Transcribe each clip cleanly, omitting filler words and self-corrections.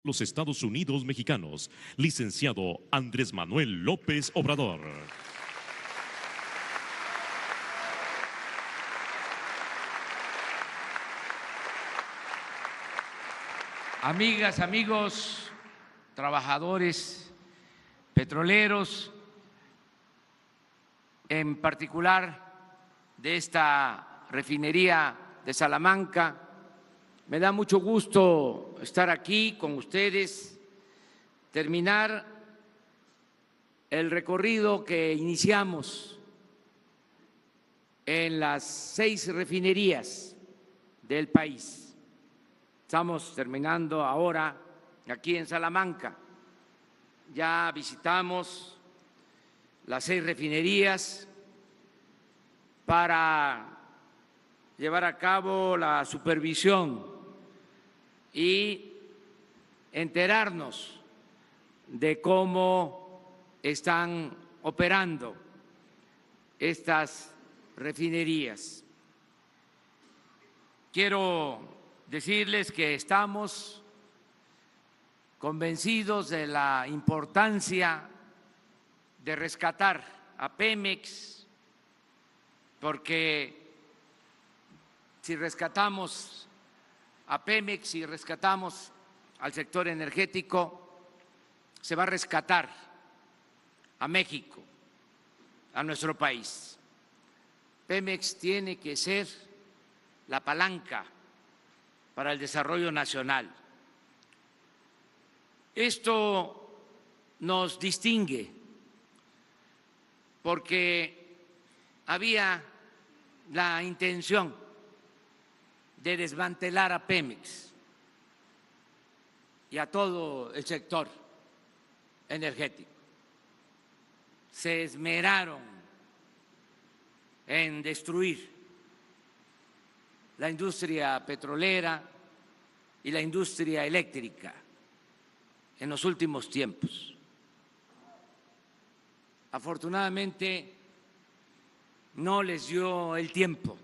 los Estados Unidos mexicanos, licenciado Andrés Manuel López Obrador. Amigas, amigos, trabajadores petroleros, en particular de esta refinería de Salamanca, me da mucho gusto estar aquí con ustedes, terminar el recorrido que iniciamos en las 6 refinerías del país. Estamos terminando ahora aquí en Salamanca. Ya visitamos las 6 refinerías para llevar a cabo la supervisión y enterarnos de cómo están operando estas refinerías. Quiero decirles que estamos convencidos de la importancia de rescatar a Pemex, porque si rescatamos a Pemex y rescatamos al sector energético, se va a rescatar a México, a nuestro país. Pemex tiene que ser la palanca para el desarrollo nacional. Esto nos distingue porque había la intención de desmantelar a Pemex y a todo el sector energético. Se esmeraron en destruir la industria petrolera y la industria eléctrica en los últimos tiempos. Afortunadamente, no les dio el tiempo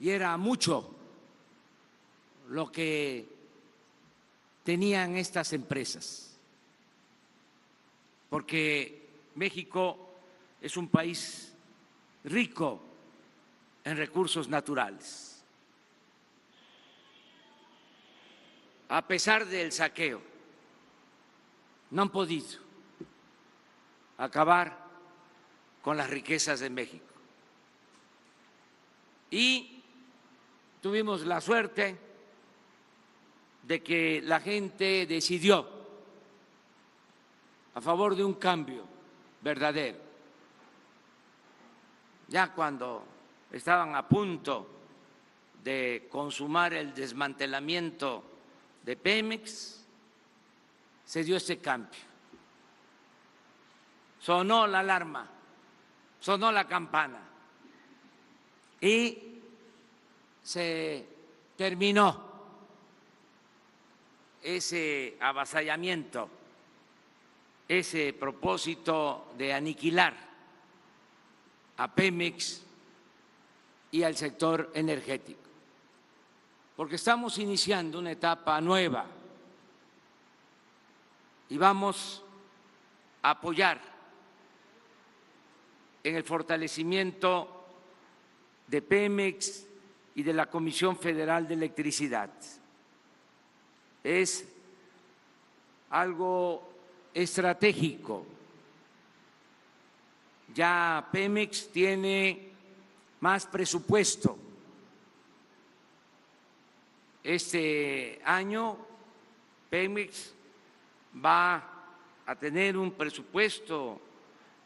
y era mucho lo que tenían estas empresas, porque México es un país rico en recursos naturales. A pesar del saqueo, no han podido acabar con las riquezas de México. Y tuvimos la suerte de que la gente decidió a favor de un cambio verdadero. Ya cuando estaban a punto de consumar el desmantelamiento de Pemex, se dio este cambio. Sonó la alarma, sonó la campana y se terminó ese avasallamiento, ese propósito de aniquilar a Pemex y al sector energético, porque estamos iniciando una etapa nueva y vamos a apoyar en el fortalecimiento de Pemex y de la Comisión Federal de Electricidad. Es algo estratégico. Ya Pemex tiene más presupuesto. Este año Pemex va a tener un presupuesto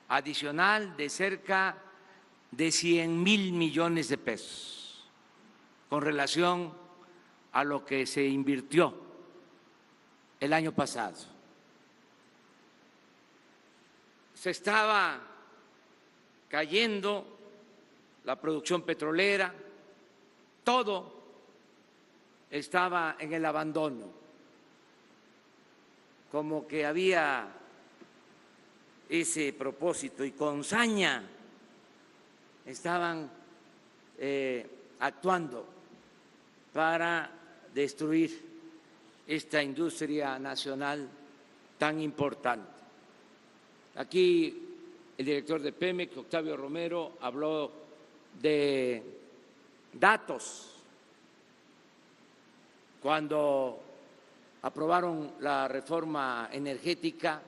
adicional de cerca de 100,000 millones de pesos con relación a lo que se invirtió el año pasado. Se estaba cayendo la producción petrolera, todo estaba en el abandono, como que había ese propósito y con saña estaban actuando para destruir esta industria nacional tan importante. Aquí el director de Pemex, Octavio Romero, habló de datos. Cuando aprobaron la reforma energética,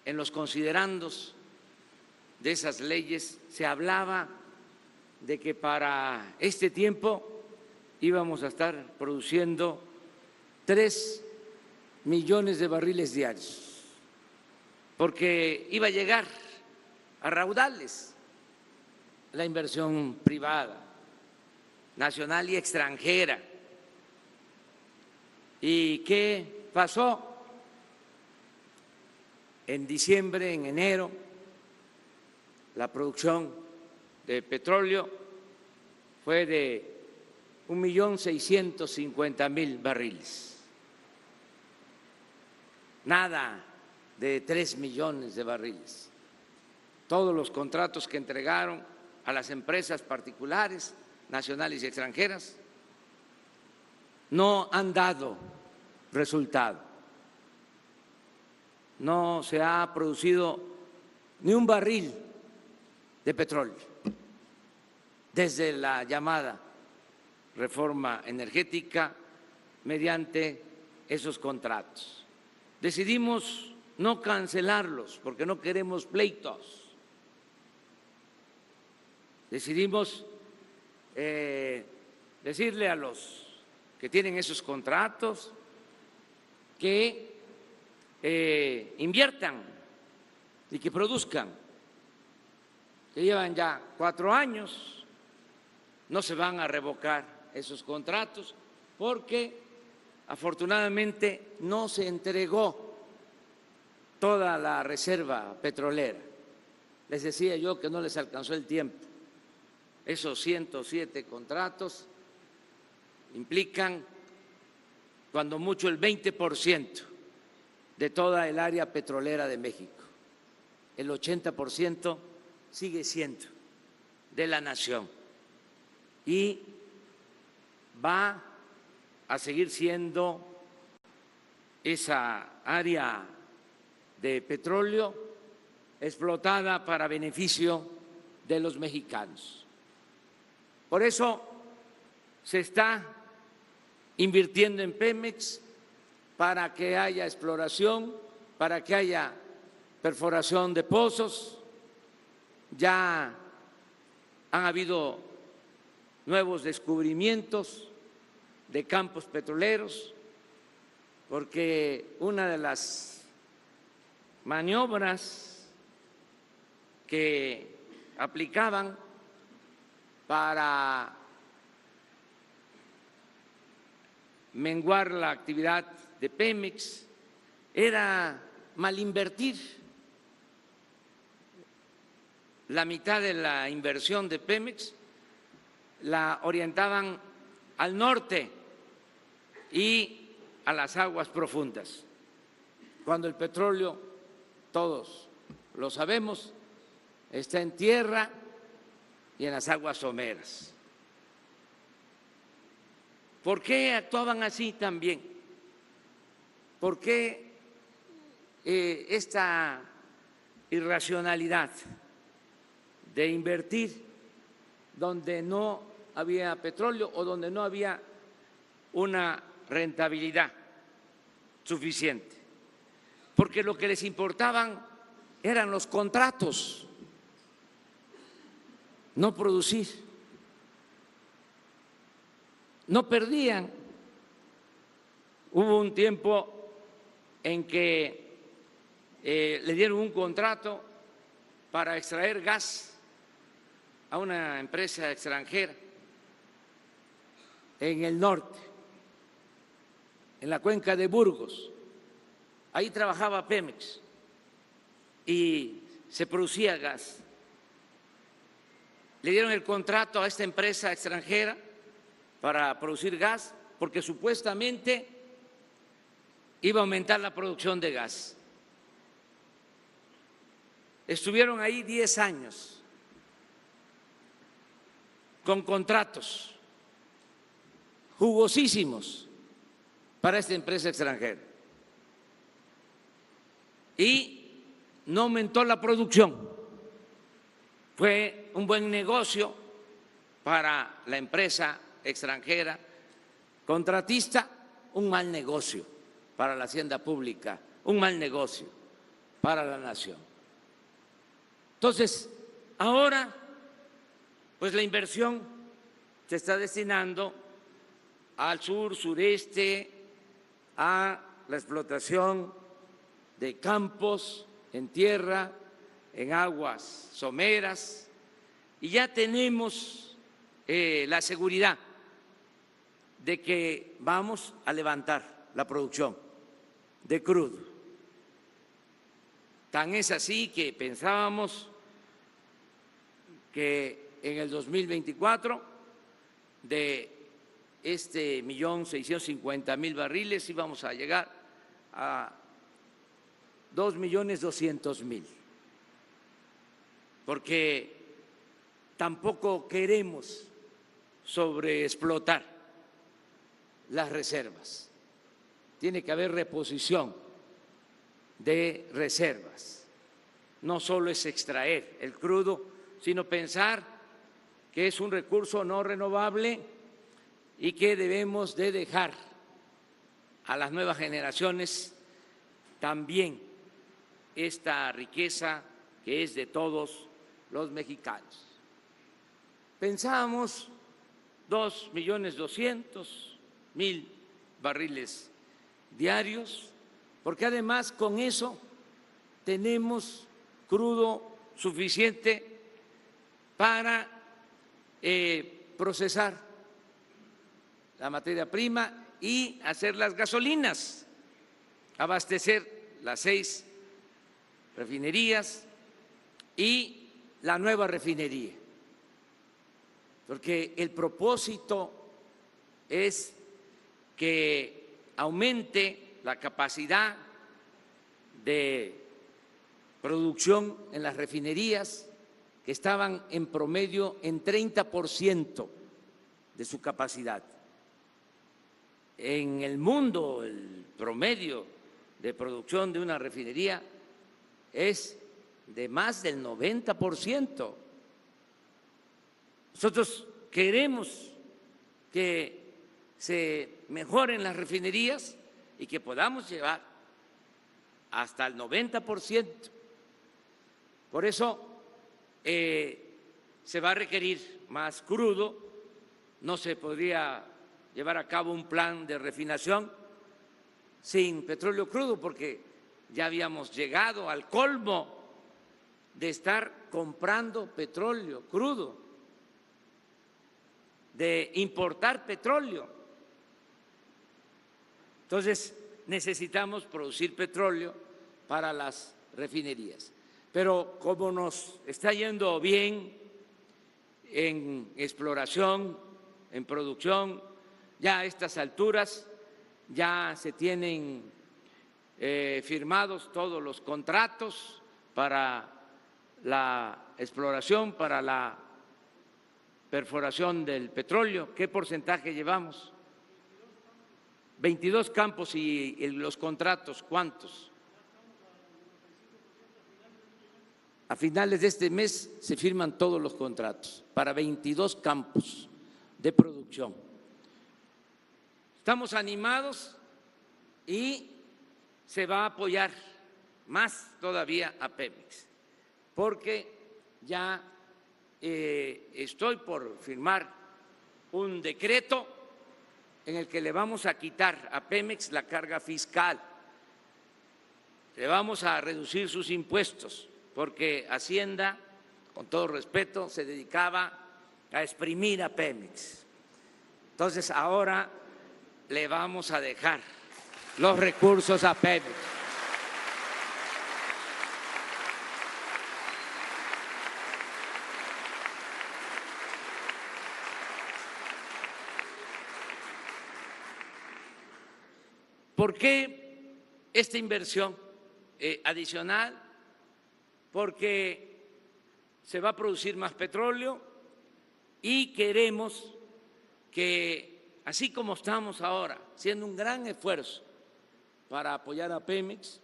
en los considerandos de esas leyes se hablaba de que para este tiempo íbamos a estar produciendo 3 millones de barriles diarios, porque iba a llegar a raudales la inversión privada, nacional y extranjera. ¿Y qué pasó? En diciembre, en enero, la producción de petróleo fue de 1.650.000 barriles. Nada de 3 millones de barriles. Todos los contratos que entregaron a las empresas particulares, nacionales y extranjeras, no han dado resultado. No se ha producido ni un barril de petróleo desde la llamada reforma energética mediante esos contratos. Decidimos no cancelarlos porque no queremos pleitos. Decidimos decirle a los que tienen esos contratos que inviertan y que produzcan, que llevan ya 4 años, no se van a revocar esos contratos porque afortunadamente no se entregó toda la reserva petrolera. Les decía yo que no les alcanzó el tiempo. Esos 107 contratos implican cuando mucho el 20% de toda el área petrolera de México. El 80% sigue siendo de la nación y va a seguir siendo esa área de petróleo explotada para beneficio de los mexicanos. Por eso se está invirtiendo en Pemex para que haya exploración, para que haya perforación de pozos. Ya han habido nuevos descubrimientos de campos petroleros, porque una de las maniobras que aplicaban para menguar la actividad de Pemex era malinvertir. La mitad de la inversión de Pemex la orientaban al norte y a las aguas profundas, cuando el petróleo, todos lo sabemos, está en tierra y en las aguas someras. ¿Por qué actuaban así también? ¿Por qué esta irracionalidad de invertir donde no había petróleo o donde no había una rentabilidad suficiente? Porque lo que les importaban eran los contratos, no producir. No perdían. Hubo un tiempo en que le dieron un contrato para extraer gas a una empresa extranjera en el norte, en la cuenca de Burgos. Ahí trabajaba Pemex y se producía gas. Le dieron el contrato a esta empresa extranjera para producir gas porque supuestamente iba a aumentar la producción de gas. Estuvieron ahí 10 años con contratos jugosísimos para esta empresa extranjera. Y no aumentó la producción. Fue un buen negocio para la empresa extranjera contratista, un mal negocio para la hacienda pública, un mal negocio para la nación. Entonces, ahora, pues la inversión se está destinando al sur, sureste, a la explotación de campos en tierra, en aguas someras, y ya tenemos la seguridad de que vamos a levantar la producción de crudo. Tan es así que pensábamos que en el 2024 de 1.650.000 barriles íbamos a llegar a 2.200.000, porque tampoco queremos sobreexplotar las reservas. Tiene que haber reposición de reservas. No solo es extraer el crudo, sino pensar que es un recurso no renovable y que debemos de dejar a las nuevas generaciones también esta riqueza que es de todos los mexicanos. Pensábamos 2.200.000 barriles diarios, porque además con eso tenemos crudo suficiente para procesar la materia prima y hacer las gasolinas, abastecer las 6 refinerías y la nueva refinería, porque el propósito es que aumente la capacidad de producción en las refinerías, que estaban en promedio en 30% de su capacidad. En el mundo, el promedio de producción de una refinería es de más del 90%. Nosotros queremos que se mejoren las refinerías y que podamos llevar hasta el 90%. Por eso se va a requerir más crudo, no se podría llevar a cabo un plan de refinación sin petróleo crudo, porque ya habíamos llegado al colmo de estar comprando petróleo crudo, de importar petróleo. Entonces necesitamos producir petróleo para las refinerías. Pero como nos está yendo bien en exploración, en producción, ya a estas alturas ya se tienen firmados todos los contratos para la exploración, para la perforación del petróleo. ¿Qué porcentaje llevamos? 22 campos. ¿Y los contratos cuántos? A finales de este mes se firman todos los contratos para 22 campos de producción. Estamos animados y se va a apoyar más todavía a Pemex, porque ya estoy por firmar un decreto en el que le vamos a quitar a Pemex la carga fiscal, le vamos a reducir sus impuestos, porque Hacienda, con todo respeto, se dedicaba a exprimir a Pemex. Entonces ahora le vamos a dejar los recursos a Pemex. ¿Por qué esta inversión adicional? Porque se va a producir más petróleo y queremos que así como estamos ahora, haciendo un gran esfuerzo para apoyar a Pemex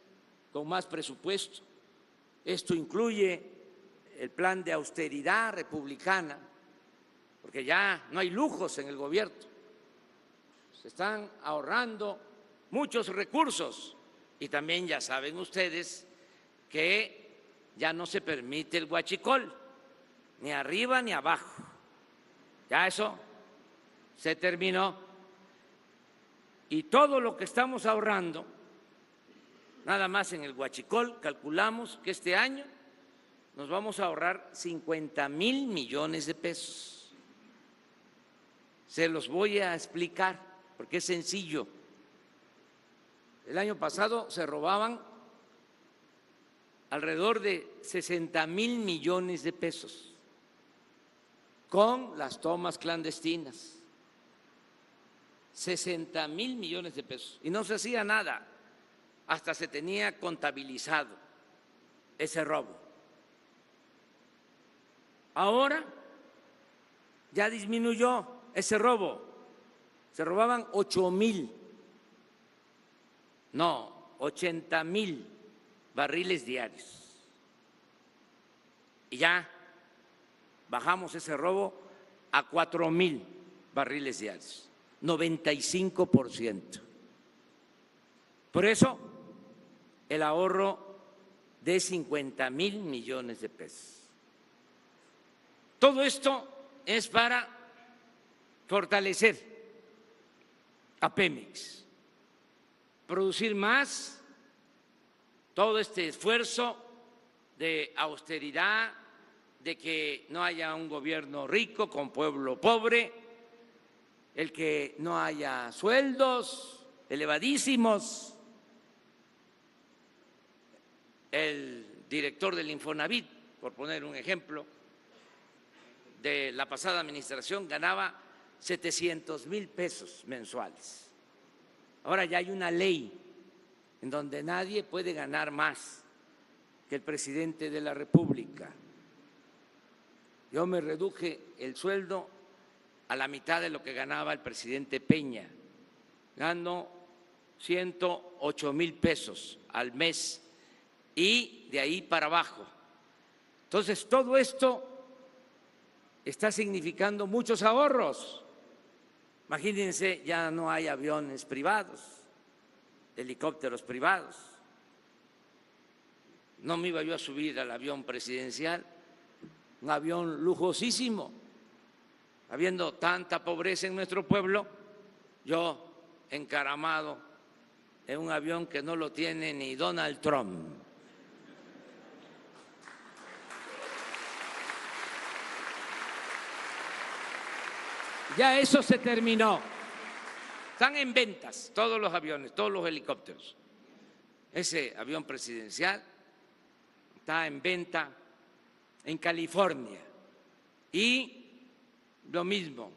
con más presupuesto. Esto incluye el plan de austeridad republicana, porque ya no hay lujos en el gobierno. Se están ahorrando muchos recursos y también ya saben ustedes que ya no se permite el huachicol, ni arriba ni abajo. Ya eso se terminó. Y todo lo que estamos ahorrando, nada más en el huachicol, calculamos que este año nos vamos a ahorrar 50,000 millones de pesos. Se los voy a explicar porque es sencillo. El año pasado se robaban alrededor de 60,000 millones de pesos con las tomas clandestinas. 60,000 millones de pesos. Y no se hacía nada, hasta se tenía contabilizado ese robo. Ahora ya disminuyó ese robo. Se robaban 80,000 barriles diarios. Y ya bajamos ese robo a 4,000 barriles diarios, 95%. Por eso el ahorro de 50,000 millones de pesos. Todo esto es para fortalecer a Pemex, producir más, todo este esfuerzo de austeridad, de que no haya un gobierno rico con pueblo pobre, el que no haya sueldos elevadísimos. El director del Infonavit, por poner un ejemplo, de la pasada administración ganaba 700,000 pesos mensuales. Ahora ya hay una ley en donde nadie puede ganar más que el presidente de la República. Yo me reduje el sueldo a la mitad de lo que ganaba el presidente Peña. Gano 108,000 pesos al mes y de ahí para abajo. Entonces, todo esto está significando muchos ahorros. Imagínense, ya no hay aviones privados, helicópteros privados. No me iba yo a subir al avión presidencial, un avión lujosísimo. Habiendo tanta pobreza en nuestro pueblo, yo encaramado en un avión que no lo tiene ni Donald Trump. Ya eso se terminó. Están en ventas todos los aviones, todos los helicópteros. Ese avión presidencial está en venta en California. Y lo mismo,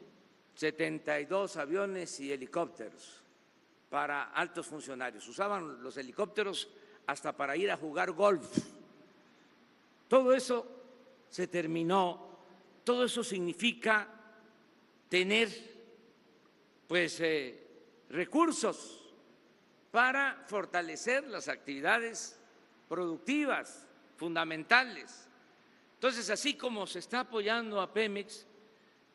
72 aviones y helicópteros para altos funcionarios. Usaban los helicópteros hasta para ir a jugar golf. Todo eso se terminó. Todo eso significa tener pues recursos para fortalecer las actividades productivas fundamentales. Entonces, así como se está apoyando a Pemex,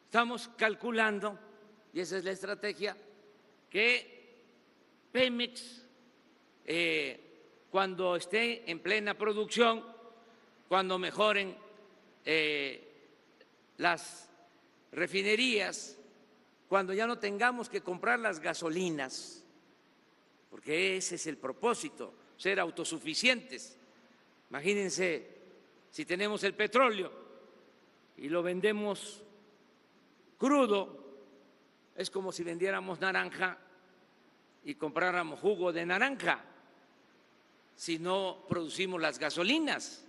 estamos calculando, y esa es la estrategia, que Pemex, cuando esté en plena producción, cuando mejoren las refinerías, cuando ya no tengamos que comprar las gasolinas, porque ese es el propósito, ser autosuficientes. Imagínense, si tenemos el petróleo y lo vendemos crudo, es como si vendiéramos naranja y compráramos jugo de naranja, si no producimos las gasolinas.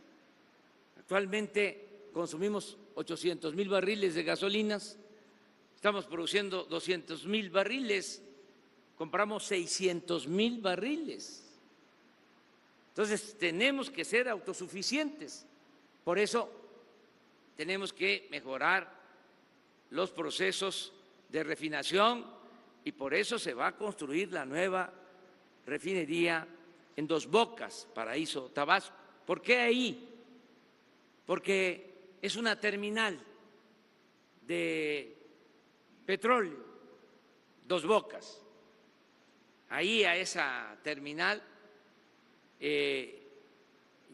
Actualmente consumimos 800,000 barriles de gasolinas, estamos produciendo 200,000 barriles, compramos 600,000 barriles. Entonces, tenemos que ser autosuficientes. Por eso, tenemos que mejorar los procesos de refinación y por eso se va a construir la nueva refinería en Dos Bocas, Paraíso, Tabasco. ¿Por qué ahí? Porque es una terminal de petróleo, Dos Bocas. Ahí a esa terminal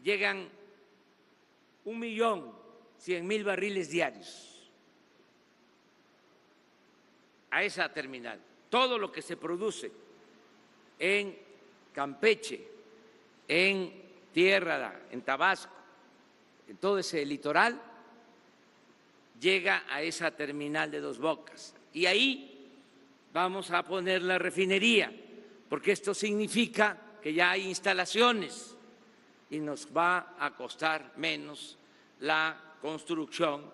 llegan 1.100.000 barriles diarios a esa terminal. Todo lo que se produce en Campeche, en Tierra, en Tabasco, en todo ese litoral, llega a esa terminal de Dos Bocas. Y ahí vamos a poner la refinería, porque esto significa que ya hay instalaciones y nos va a costar menos la construcción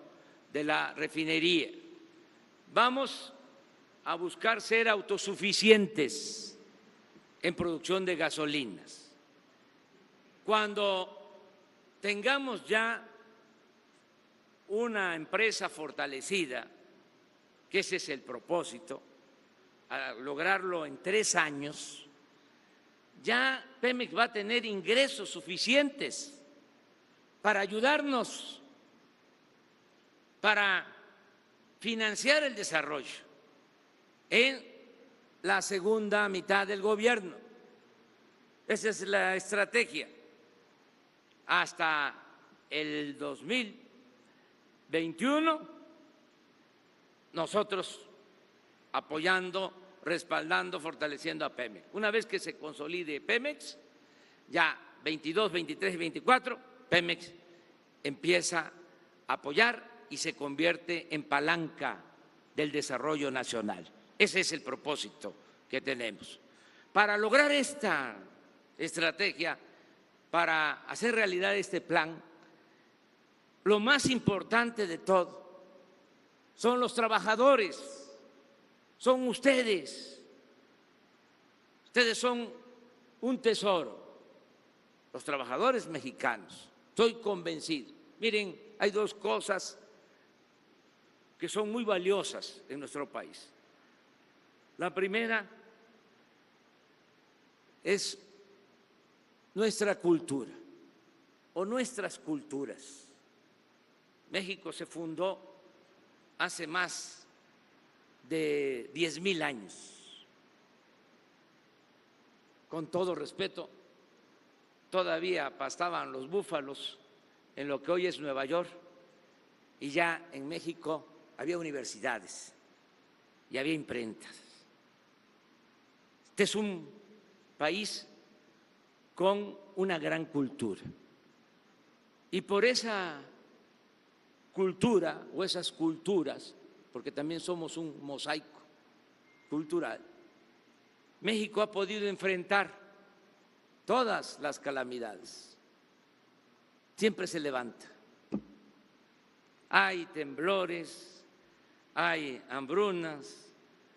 de la refinería. Vamos a buscar ser autosuficientes en producción de gasolinas. Cuando tengamos ya una empresa fortalecida, que ese es el propósito, a lograrlo en 3 años, ya Pemex va a tener ingresos suficientes para ayudarnos, para financiar el desarrollo en la segunda mitad del gobierno. Esa es la estrategia. Hasta el 2021, nosotros apoyando, respaldando, fortaleciendo a Pemex. Una vez que se consolide Pemex, ya 22, 23 y 24, Pemex empieza a apoyar y se convierte en palanca del desarrollo nacional. Ese es el propósito que tenemos. Para lograr esta estrategia, para hacer realidad este plan, lo más importante de todo son los trabajadores. Son ustedes. Ustedes son un tesoro, los trabajadores mexicanos. Estoy convencido. Miren, hay 2 cosas que son muy valiosas en nuestro país. La primera es nuestra cultura o nuestras culturas. México se fundó hace más de 10,000 años. Con todo respeto, todavía pastaban los búfalos en lo que hoy es Nueva York, y ya en México había universidades y había imprentas. Este es un país con una gran cultura, y por esa cultura o esas culturas, porque también somos un mosaico cultural, México ha podido enfrentar todas las calamidades. Siempre se levanta. Hay temblores, hay hambrunas,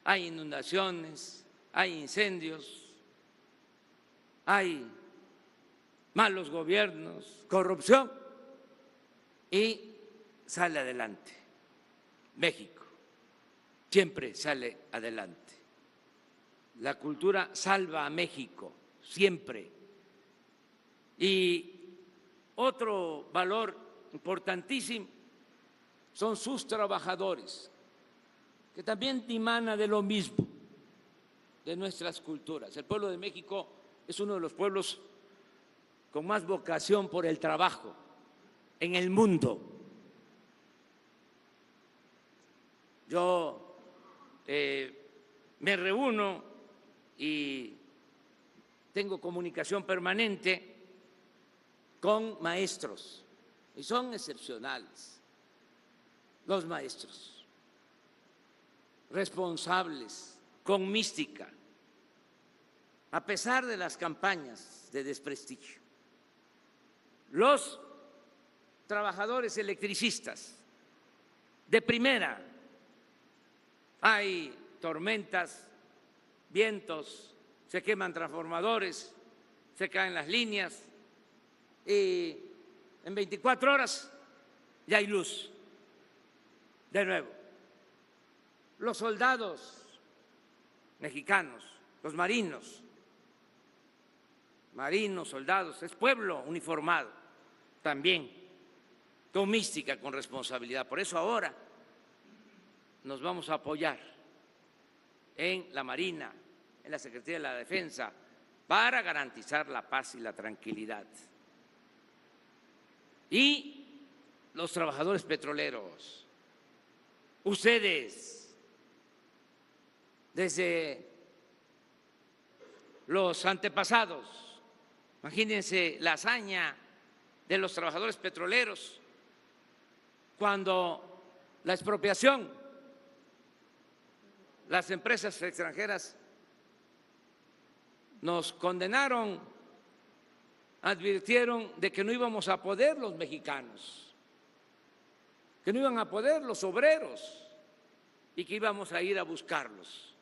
hay inundaciones, hay incendios, hay malos gobiernos, corrupción, y sale adelante. México siempre sale adelante. La cultura salva a México, siempre. Y otro valor importantísimo son sus trabajadores, que también dimana de lo mismo, de nuestras culturas. El pueblo de México es uno de los pueblos con más vocación por el trabajo en el mundo. Yo me reúno y tengo comunicación permanente con maestros, y son excepcionales los maestros, responsables, con mística, a pesar de las campañas de desprestigio. Los trabajadores electricistas de primera. Hay tormentas, vientos, se queman transformadores, se caen las líneas, y en 24 horas ya hay luz de nuevo. Los soldados mexicanos, los marinos, soldados, es pueblo uniformado también, con mística, con responsabilidad. Por eso ahora nos vamos a apoyar en la Marina, en la Secretaría de la Defensa, para garantizar la paz y la tranquilidad. Y los trabajadores petroleros, ustedes, desde los antepasados, imagínense la hazaña de los trabajadores petroleros cuando la expropiación, las empresas extranjeras nos condenaron, advirtieron de que no íbamos a poder los mexicanos, que no iban a poder los obreros y que íbamos a ir a buscarlos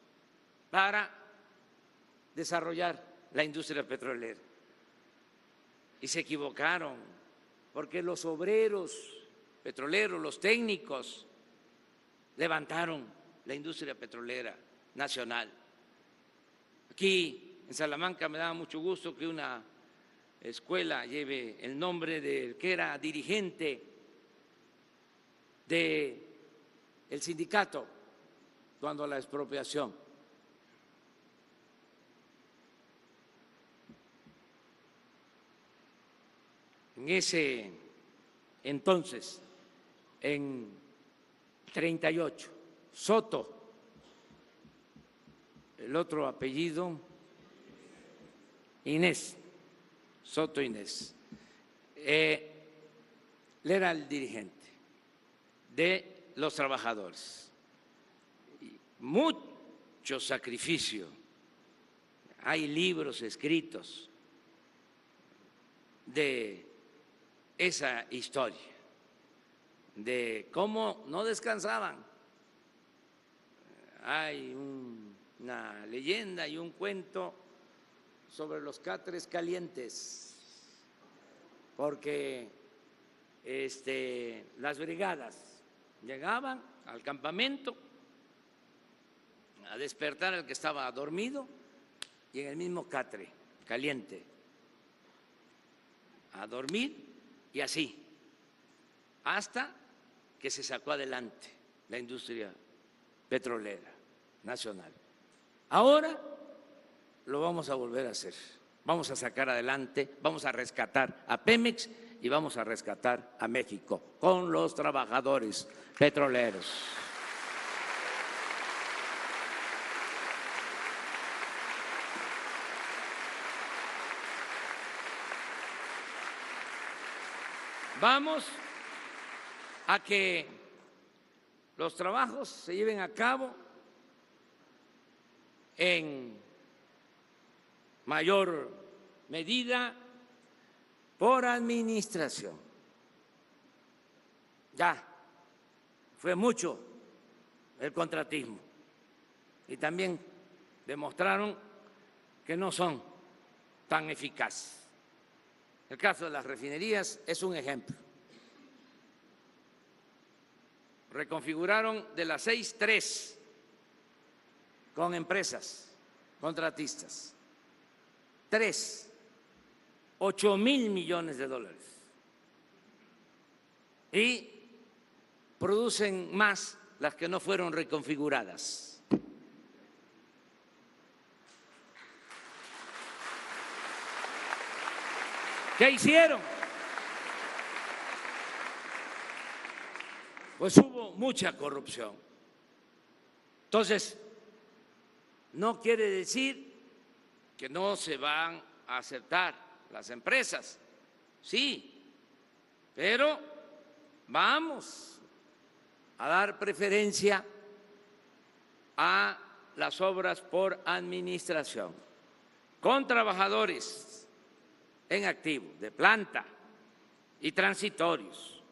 para desarrollar la industria petrolera. Y se equivocaron, porque los obreros petroleros, los técnicos, levantaron la industria petrolera nacional. Aquí en Salamanca me da mucho gusto que una escuela lleve el nombre del que era dirigente del sindicato cuando la expropiación. En ese entonces, en 38, Soto, el otro apellido, Inés, Soto Inés. Él era el dirigente de los trabajadores. Mucho sacrificio. Hay libros escritos de esa historia, de cómo no descansaban. Hay una leyenda y un cuento sobre los catres calientes, porque las brigadas llegaban al campamento a despertar al que estaba dormido y en el mismo catre caliente a dormir, y así hasta que se sacó adelante la industria petrolera nacional. Ahora lo vamos a volver a hacer. Vamos a sacar adelante, vamos a rescatar a Pemex y vamos a rescatar a México con los trabajadores petroleros. Vamos a que los trabajos se lleven a cabo en mayor medida por administración. Ya fue mucho el contratismo y también demostraron que no son tan eficaces. El caso de las refinerías es un ejemplo. Reconfiguraron de las 6, 3 con empresas contratistas. 3, 8,000 millones de dólares. Y producen más las que no fueron reconfiguradas. ¿Qué hicieron? Pues hubo mucha corrupción. Entonces, no quiere decir que no se van a aceptar las empresas, sí, pero vamos a dar preferencia a las obras por administración, con trabajadores en activo, de planta y transitorios,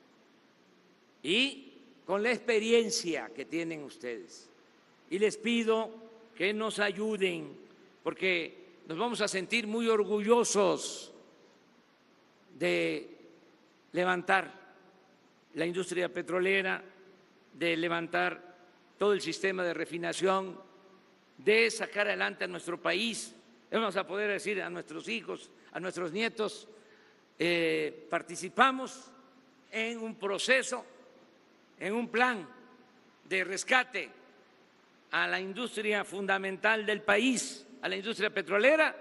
y con la experiencia que tienen ustedes. Y les pido que nos ayuden, porque nos vamos a sentir muy orgullosos de levantar la industria petrolera, de levantar todo el sistema de refinación, de sacar adelante a nuestro país. Vamos a poder decir a nuestros hijos, a nuestros nietos, participamos en un proceso, en un plan de rescate a la industria fundamental del país, a la industria petrolera,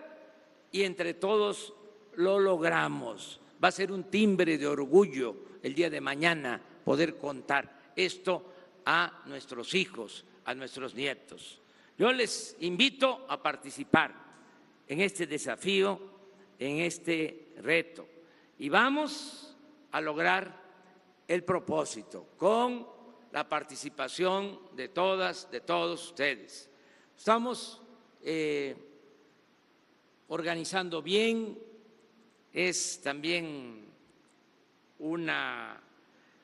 y entre todos lo logramos. Va a ser un timbre de orgullo el día de mañana poder contar esto a nuestros hijos, a nuestros nietos. Yo les invito a participar en este desafío, en este reto, y vamos a lograr el propósito con la participación de todas, de todos ustedes. Estamos organizando bien, es también una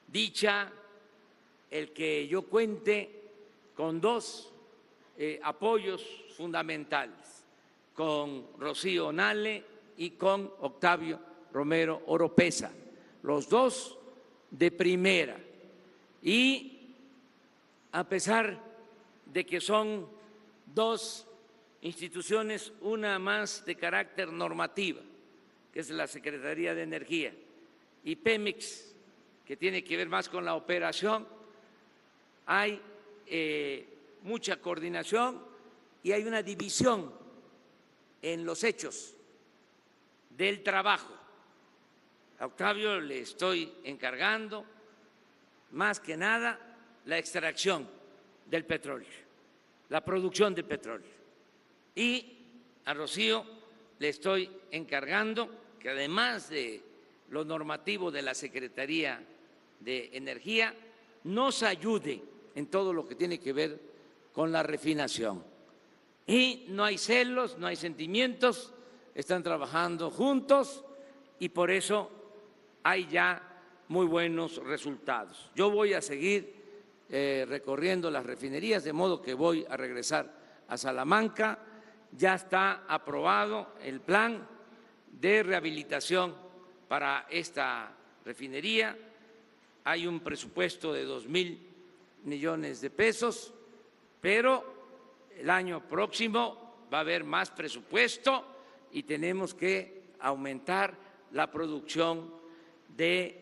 dicha el que yo cuente con dos apoyos fundamentales, con Rocío Nale y con Octavio Romero Oropeza, los dos de primera. Y a pesar de que son dos instituciones, una más de carácter normativa, que es la Secretaría de Energía, y Pemex, que tiene que ver más con la operación, hay mucha coordinación y hay una división en los hechos del trabajo. A Octavio le estoy encargando más que nada la extracción del petróleo, la producción de petróleo. Y a Rocío le estoy encargando que además de lo normativo de la Secretaría de Energía, nos ayude en todo lo que tiene que ver con la refinación. Y no hay celos, no hay sentimientos, están trabajando juntos y por eso hay ya muy buenos resultados. Yo voy a seguir recorriendo las refinerías, de modo que voy a regresar a Salamanca. Ya está aprobado el plan de rehabilitación para esta refinería. Hay un presupuesto de 2,000 millones de pesos, pero el año próximo va a haber más presupuesto y tenemos que aumentar la producción de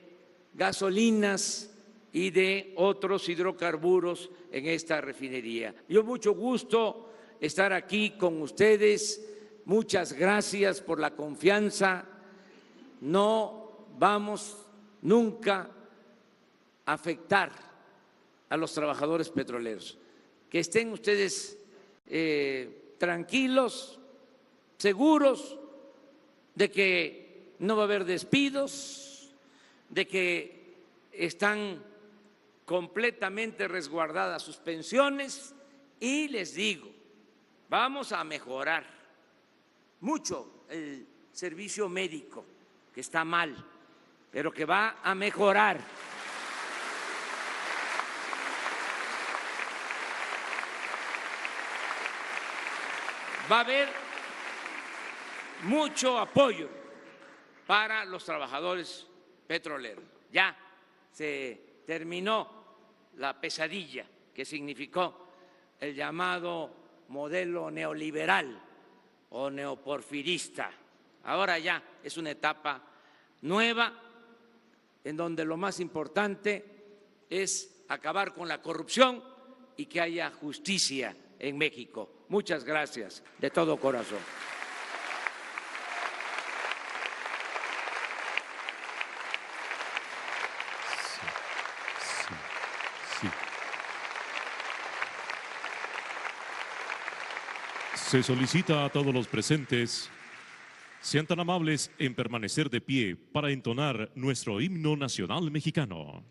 gasolinas y de otros hidrocarburos en esta refinería. Yo mucho gusto estar aquí con ustedes. Muchas gracias por la confianza. No vamos nunca a afectar a los trabajadores petroleros. Que estén ustedes tranquilos, seguros de que no va a haber despidos, de que están completamente resguardadas sus pensiones y les digo, vamos a mejorar mucho el servicio médico, que está mal, pero que va a mejorar. Va a haber mucho apoyo para los trabajadores petroleros. Ya se terminó la pesadilla que significó el llamado modelo neoliberal o neoporfirista. Ahora ya es una etapa nueva en donde lo más importante es acabar con la corrupción y que haya justicia en México. Muchas gracias de todo corazón. Se solicita a todos los presentes, sean tan amables en permanecer de pie para entonar nuestro himno nacional mexicano.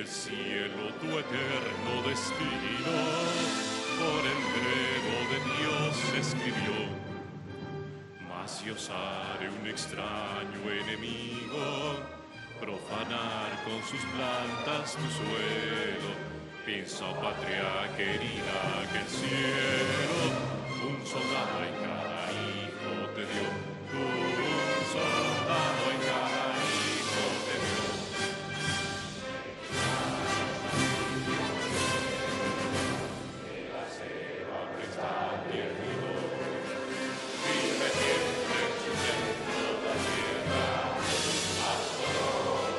el cielo tu eterno destino, por el dedo de Dios escribió. Mas si osare un extraño enemigo profanar con sus plantas tu suelo, piensa, oh patria querida, que el cielo un soldado en cada hijo te dio, un soldado en cada hijo te dio. Que la selva presta tierno, firme siempre en su centro la tierra, más sonoro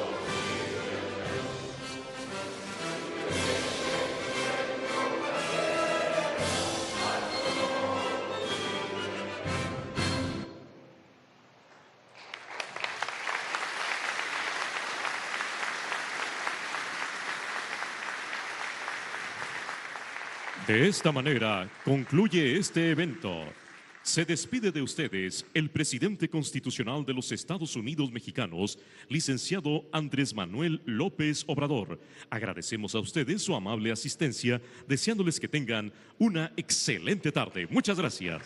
De esta manera concluye este evento. Se despide de ustedes el presidente constitucional de los Estados Unidos mexicanos, licenciado Andrés Manuel López Obrador. Agradecemos a ustedes su amable asistencia, deseándoles que tengan una excelente tarde. Muchas gracias.